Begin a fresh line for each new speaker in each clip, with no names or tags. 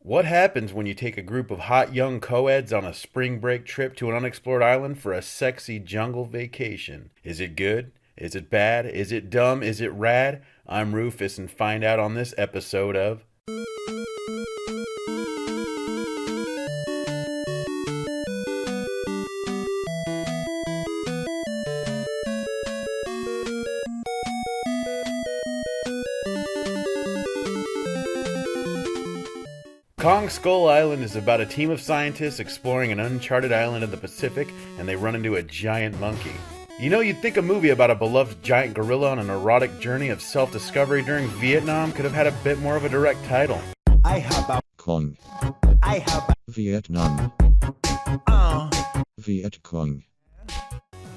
What happens when you take a group of hot young co-eds on a spring break trip to an unexplored island for a sexy jungle vacation? Is it good? Is it bad? Is it dumb? Is it rad? I'm Rufus, and find out on this episode of Kong Skull Island is about a team of scientists exploring an uncharted island in the Pacific, and they run into a giant monkey. You know, you'd think a movie about a beloved giant gorilla on an erotic journey of self-discovery during Vietnam could have had a bit more of a direct title.
I have a
Kong.
I have
Vietnam.
a
Viet Cong.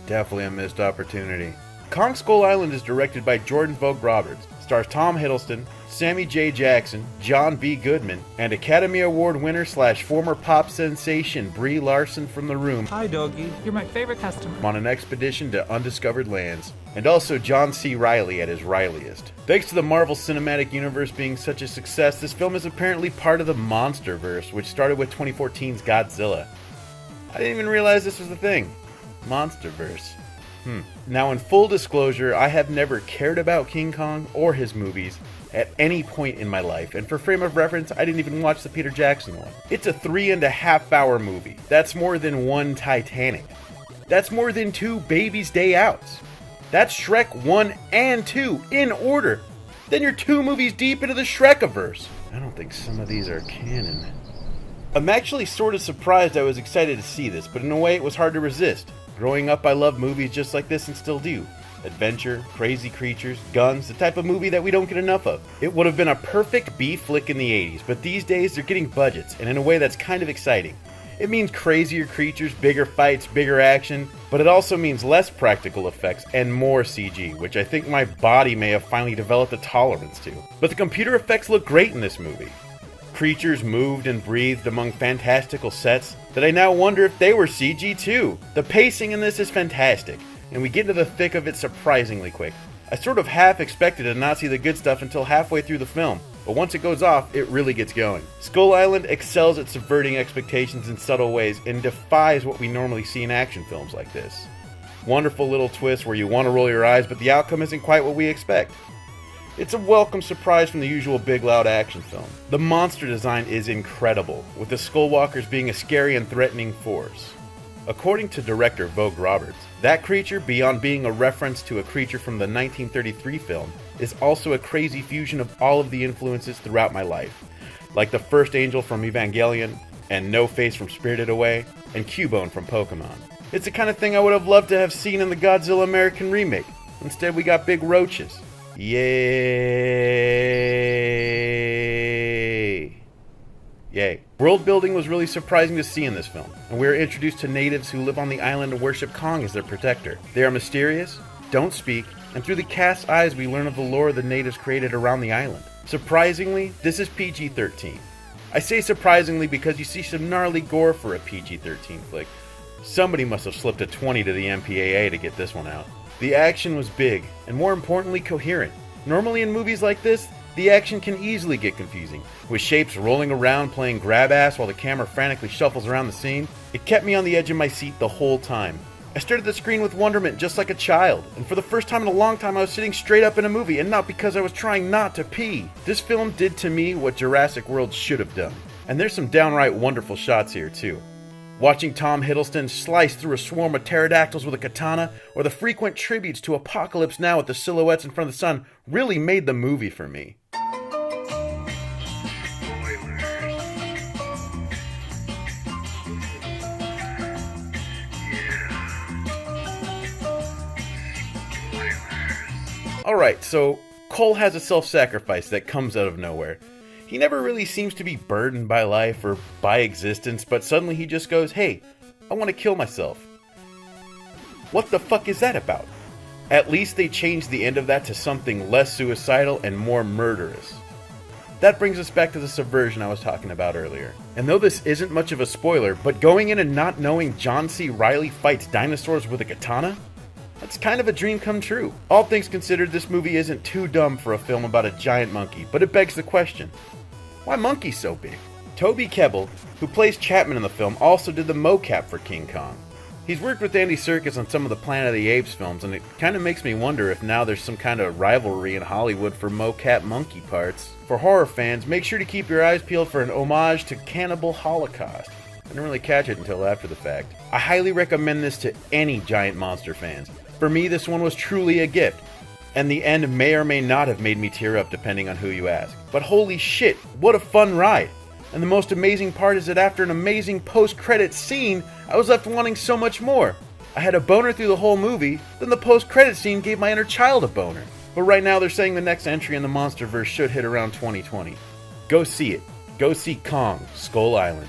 Definitely a missed opportunity. Kong Skull Island is directed by Jordan Vogt Roberts, stars Tom Hiddleston, Sammy J. Jackson, John B. Goodman, and Academy Award winner / former pop sensation Brie Larson from The Room
Hi, doggy. You're my favorite customer.
on an expedition to undiscovered lands, and also John C. Reilly at his Rileyest. Thanks to the Marvel Cinematic Universe being such a success, this film is apparently part of the Monsterverse, which started with 2014's Godzilla. I didn't even realize this was the thing. Monsterverse. Now, in full disclosure, I have never cared about King Kong or his movies at any point in my life, and for frame of reference, I didn't even watch the Peter Jackson one. It's a 3.5-hour movie. That's more than one Titanic. That's more than 2 Baby's Day Outs. That's Shrek 1 and 2 in order. Then you're 2 movies deep into the Shrekiverse. I don't think some of these are canon. I'm actually sort of surprised I was excited to see this, but in a way it was hard to resist. Growing up, I loved movies just like this and still do. Adventure, crazy creatures, guns, the type of movie that we don't get enough of. It would have been a perfect B flick in the 80s, but these days they're getting budgets, and in a way that's kind of exciting. It means crazier creatures, bigger fights, bigger action, but it also means less practical effects and more CG, which I think my body may have finally developed a tolerance to. But the computer effects look great in this movie. Creatures moved and breathed among fantastical sets that I now wonder if they were CG too. The pacing in this is fantastic, and we get into the thick of it surprisingly quick. I sort of half expected to not see the good stuff until halfway through the film, but once it goes off, it really gets going. Skull Island excels at subverting expectations in subtle ways and defies what we normally see in action films like this. Wonderful little twist where you want to roll your eyes, but the outcome isn't quite what we expect. It's a welcome surprise from the usual big loud action film. The monster design is incredible, with the Skullwalkers being a scary and threatening force. According to director Vogt Roberts, that creature, beyond being a reference to a creature from the 1933 film, is also a crazy fusion of all of the influences throughout my life, like the first angel from Evangelion, and No Face from Spirited Away, and Cubone from Pokemon. It's the kind of thing I would have loved to have seen in the Godzilla American remake. Instead we got big roaches. Yay! Yay. World building was really surprising to see in this film, and we are introduced to natives who live on the island and worship Kong as their protector. They are mysterious, don't speak, and through the cast's eyes we learn of the lore the natives created around the island. Surprisingly, this is PG-13. I say surprisingly because you see some gnarly gore for a PG-13 flick. Somebody must have slipped a 20 to the MPAA to get this one out. The action was big, and more importantly, coherent. Normally in movies like this, the action can easily get confusing, with shapes rolling around playing grab-ass while the camera frantically shuffles around the scene. It kept me on the edge of my seat the whole time. I stared at the screen with wonderment just like a child, and for the first time in a long time I was sitting straight up in a movie, and not because I was trying not to pee. This film did to me what Jurassic World should have done. And there's some downright wonderful shots here too. Watching Tom Hiddleston slice through a swarm of pterodactyls with a katana, or the frequent tributes to Apocalypse Now with the silhouettes in front of the sun, really made the movie for me. Alright, so Cole has a self-sacrifice that comes out of nowhere. He never really seems to be burdened by life or by existence, but suddenly he just goes, hey, I want to kill myself. What the fuck is that about? At least they changed the end of that to something less suicidal and more murderous. That brings us back to the subversion I was talking about earlier. And though this isn't much of a spoiler, but going in and not knowing John C. Reilly fights dinosaurs with a katana? That's kind of a dream come true. All things considered, this movie isn't too dumb for a film about a giant monkey, but it begs the question, why monkeys so big? Toby Kebbell, who plays Chapman in the film, also did the mocap for King Kong. He's worked with Andy Serkis on some of the Planet of the Apes films, and it kind of makes me wonder if now there's some kind of rivalry in Hollywood for mocap monkey parts. For horror fans, make sure to keep your eyes peeled for an homage to Cannibal Holocaust. I didn't really catch it until after the fact. I highly recommend this to any giant monster fans. For me, this one was truly a gift, and the end may or may not have made me tear up depending on who you ask. But holy shit, what a fun ride! And the most amazing part is that after an amazing post-credits scene, I was left wanting so much more. I had a boner through the whole movie, then the post-credits scene gave my inner child a boner. But right now they're saying the next entry in the MonsterVerse should hit around 2020. Go see it. Go see Kong, Skull Island.